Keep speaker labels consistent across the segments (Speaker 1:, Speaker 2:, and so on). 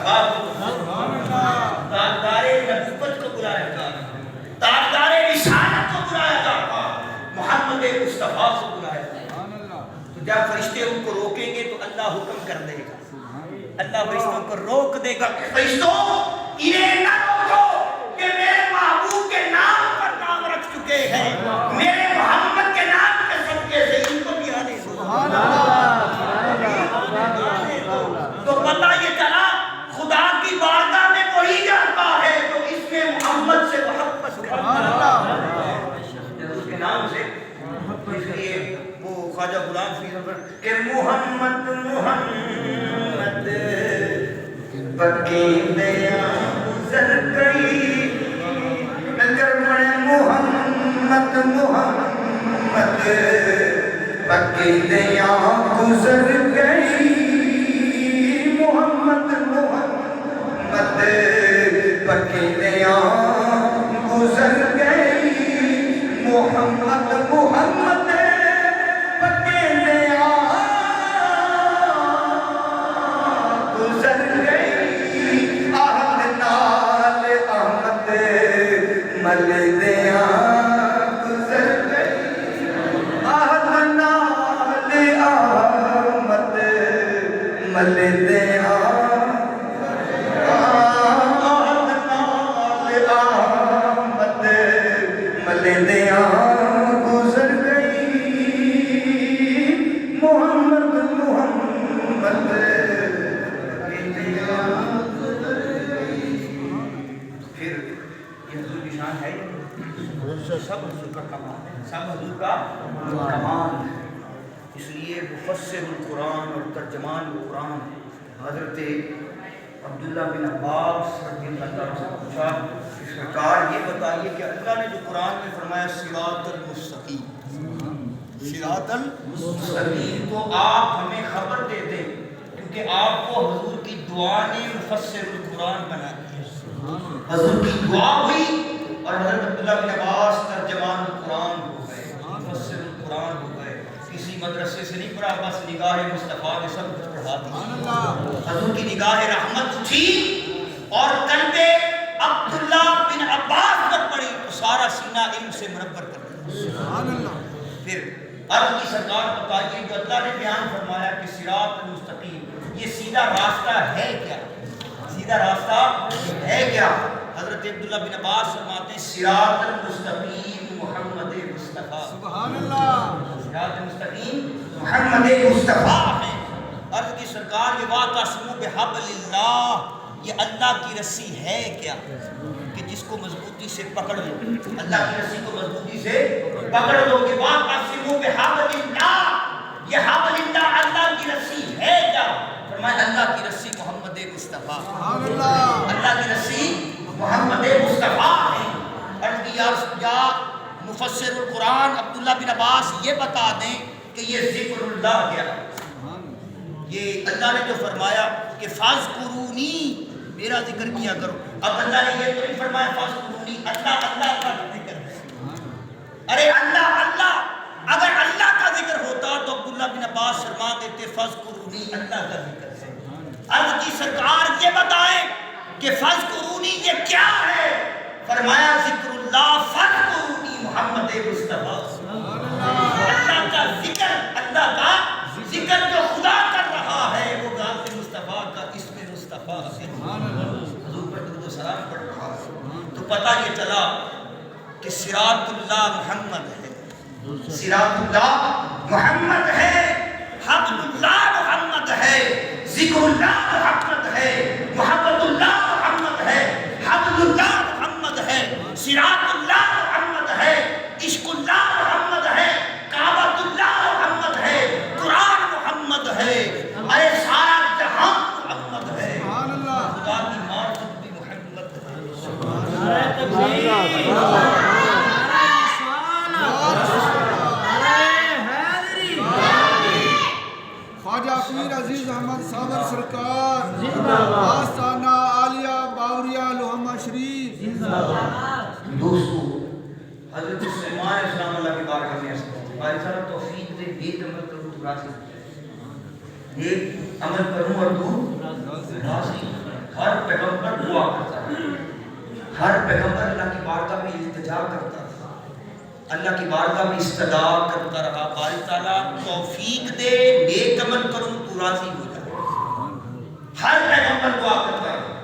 Speaker 1: مصطفیٰ کو، تاجدار نبوت کو بلایا جا رہا، تاجدار رسالت کو بلایا جا رہا، محمد مصطفیٰ کو بلایا جا رہا۔ تو جب فرشتے ان کو روکیں گے تو اللہ حکم کر دے گا، اللہ فرشتوں کو روک دے گا، فرشتوں انہیں نہ روکو کہ میرے محبوب کے نام پر نام رکھ چکے ہیں، میرے محمد کے نام کے صدقے سے ان کو بھی آنے دو۔ تو پتہ یہ چلا خدا کی بارگاہ میں وہی جاتا ہے جو اس میں محمد سے محبت کرتا ہے، اس کے نام سے۔ اس لیے وہ خواجہ غلام فرید کہ محمد محمد پکیندیا گزر گئی، نگر بڑے محمد محمد پکیندیا گزر گئی، محمد محمد پکیندیا گزر گئی، محمد محمد پکیندیا گزر گئی، آہد نال احمد مل دیا گزر گئی، آہد نال احمد مل دیا، آہد نال احمد مل دیا گزر گئی، محمد محمد پکیندیا گزر گئی۔ پھر یہ حضور کی شان ہے، سب حضور کا کمال ہے، سب حضور کا کمال ہے۔ اس لیے مفسر القرآن اور ترجمان القرآن حضرت عبداللہ بن عباس رضی اللہ عنہ سے پوچھا کہ سرکار یہ بتائیے کہ اللہ نے جو قرآن میں فرمایا صراط المستقیم، صراط المستقیم، تو آپ ہمیں خبر دے دیں کیونکہ آپ کو حضور کی دعا نے مفسر القرآن بنا دیا، حضور کی دعا ہوئی اور حضرت عبداللہ بن عباس ترجمان القرآن ہو گئے، مفسر القرآن ہو گئے۔ کسی مدرسے سے نہیں پڑھا، بس نگاہ مصطفیٰ نے سب کچھ پڑھا دیا، حضور کی نگاہ رحمت اٹھی اور قلب عبداللہ بن عباس پر پڑی تو سارا سینہ علم سے منور کر دیا۔ پھر عرض کی سرکار بتائیے جو اللہ نے بیان فرمایا کہ صراط المستقیم، یہ سیدھا راستہ ہے کیا؟ سیدھا راستہ ہے کیا؟ حضرت عبداللہ بن عباس فرماتے ہیں صراط المستقیم محمد مصطفیٰ، سبحان اللہ، صراط المستقیم محمد مصطفیٰ ہے۔ عرض کی سرکار یہ واعتصموا بحبل اللہ، یہ اللہ کی رسی ہے کیا کہ جس کو مضبوطی سے پکڑ لو، اللہ کی رسی کو مضبوطی سے پکڑ لو کہ واعتصموا بحبل اللہ، یہ حبل اللہ اللہ کی رسی ہے کیا؟ فرمایا اللہ کی رسی محمد مصطفیٰ، اللہ کی رسی محمد مصطفیٰ ہے۔ عرض کی یا مفسر القرآن عبداللہ بن عباس یہ بتا دیں کہ یہ ذکر اللہ کیا ہے؟ یہ اللہ نے جو فرمایا کہ فاذکرونی، میرا ذکر کیا کرو، اب اللہ نے یہ تو نہیں فرمایا فاذکرونی، اللہ اللہ کا ذکر ہے، ارے اللہ اللہ، اگر اللہ کا ذکر ہوتا تو عبداللہ بن عباس فرما دیتے فاذکرونی اللہ کا ذکر ہے۔ عرض کی سرکار یہ بتائیں کہ فاذکرونی یہ کیا ہے؟ فرمایا ذکر اللہ فاذکرونی محمد مصطفیٰ، اللہ کا ذکر، اللہ کا ذکر جو خدا کر رہا ہے وہ ذات مصطفیٰ کا اسم مصطفیٰ ہے، حضور پر درود و سلام پڑھ رہا ہے۔ تو پتہ یہ چلا کہ صراط اللہ محمد ہے، صراط اللہ محمد ہے، حبل اللہ محمد ہے، ذکر اللہ محمد ہے، محبت اللہ محمد ہے، حبل اللہ محمد ہے، صراط اللہ محمد ہے، عشق اللہ محمد ہے، کعبۃ اللہ محمد ہے، قرآن محمد ہے، ارے سارا جہان محمد ہے، خدا کی معرفت بھی محمد ہے۔
Speaker 2: خواجہ پیر عزیز احمد صابر سرکار آستانہ عالیہ باوریہ لوہمہ شریف۔
Speaker 1: دوستو حضرت سلیمان اسلام اللہ کی بارگاہ میں باری صاحب توفیق دے، نیک عمل کروں تو راضی، نیک عمل کروں اور تو راضی، ہر پیغمبر دعا کرتا رہا، ہر پیغمبر اللہ کی بارگاہ میں التجا کرتا رہا، اللہ کی بارگاہ میں استدعا کرتا رہا، باری تعالیٰ توفیق دے، نیک عمل کروں تو راضی ہو جائے۔ ہر پیغمبر دعا کرتا رہا۔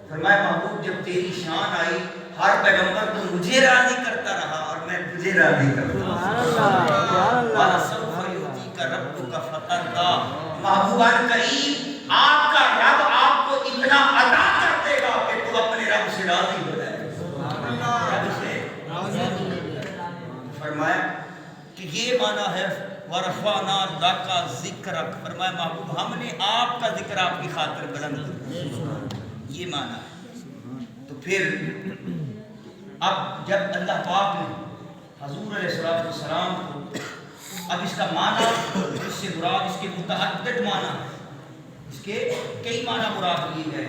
Speaker 1: فرمایا محبوب جب تیری شان آئی، ہر پیغمبر تو مجھے راضی کرتا رہا اور میں تجھے راضی کرتا رہا۔ محبوبان کریم، آپ کا رب آپ کو اتنا عطا کر دے گا کہ تو اپنے رب سے راضی ہو جائے۔ رب سے فرمایا کہ یہ معنی ہے وَرَفَعْنَا لَكَ ذِكْرَكَ، فرمایا محبوب ہم نے آپ کا ذکر آپ کی خاطر بلند کیا، یہ معنی ہے۔ تو پھر اب جب اللہ پاک نے حضور علیہ السلام کو، اب اس کا معنی، اس سے مراد اس کے متعدد معنی، اس کے کئی معنی مراد لیے گئے۔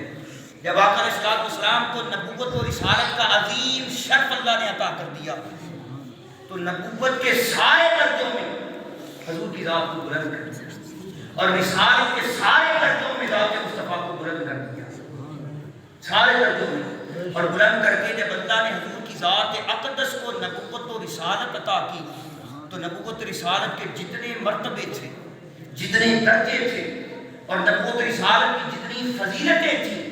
Speaker 1: جب آقا علیہ السلام کو نبوت اور رسالت کا عظیم شرف اللہ نے عطا کر دیا تو نبوت کے سارے درجوں میں حضور کی ذات کو بلند کر دیا اور رسالت کے سارے درجوں میں ذات مصطفیٰ کو بلند کر دیا، سارے درجوں میں، اور بلند کر کے جب اللہ نے حضور کی ذات اقدس کو نبوت و رسالت عطا کی تو نبوت و رسالت کے جتنے مرتبے تھے، جتنے درجے تھے، اور نبوت و رسالت کی جتنی فضیلتیں تھیں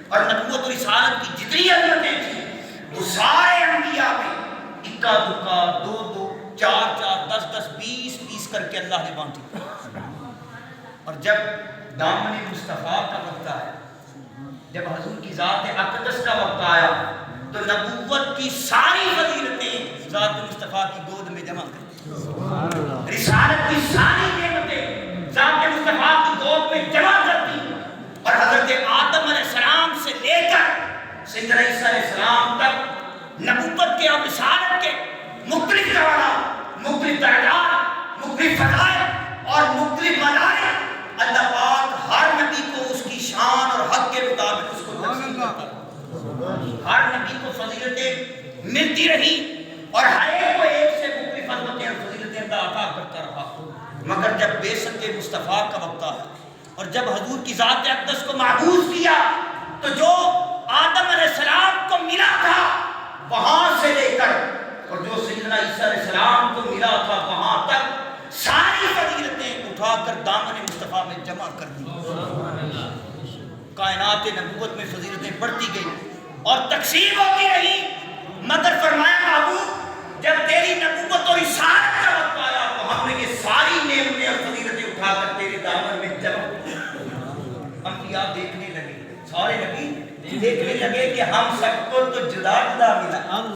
Speaker 1: اور نبوت و رسالت کی جتنی عظمتیں تھیں، وہ سارے انبیاء میں اکا دکا، دو دو، چار چار، 10 10، 20 20 کر کے اللہ نے بانٹی۔ اور جب دامن مصطفیٰ کا وقت آیا، جب حضور کی ذات اقدس کا وقت آیا تو نبوت کی ساری فضیلتیں ذات مصطفیٰ کی گود میں جمع کر دی، رسالت کی ساری نعمتیں ذات مصطفیٰ کی گود میں جمع کر دی، اور حضرت آدم علیہ السلام سے لے کر سیدنا عیسیٰ علیہ السلام تک نبوت کے اور رسالت کے مختلف جوانات، مختلف درجات، مختلف فضائل اور مختلف مدارج، اللہ پاک ہر نبی کو اس کی شان اور حق کے مطابق اس کو تقسیم کرتا رہا۔ ہر نبی کو فضیلتیں ملتی رہی اور ہر ایک کو ایک سے مختلف عظمتیں اور فضیلتیں عطا کرتا رہا، مگر جب بعثت مصطفیٰ کا وقت آیا اور جب حضور کی ذات اقدس کو معبود کیا تو جو آدم علیہ السلام کو ملا تھا وہاں سے لے کر اور جو سیدنا عیسیٰ علیہ السلام کو ملا تھا وہاں تک ساری فضیلتیں اٹھا کر دامن مصطفیٰ میں جمع کر دی۔ کائنات نبوت میں فضیلتیں بڑھتی گئی اور تقسیم ہوتی رہی، مگر فرمایا محبوب جب تیری نبوت اور رسالت کا وقت آیا تو ہم نے یہ ساری نعمتیں اور فضیلتیں اٹھا کر تیرے دامن میں جمع کی۔ انبیاء دیکھنے لگے، سارے نبی دیکھنے لگے کہ ہم سب کو تو جدا جدا ملا،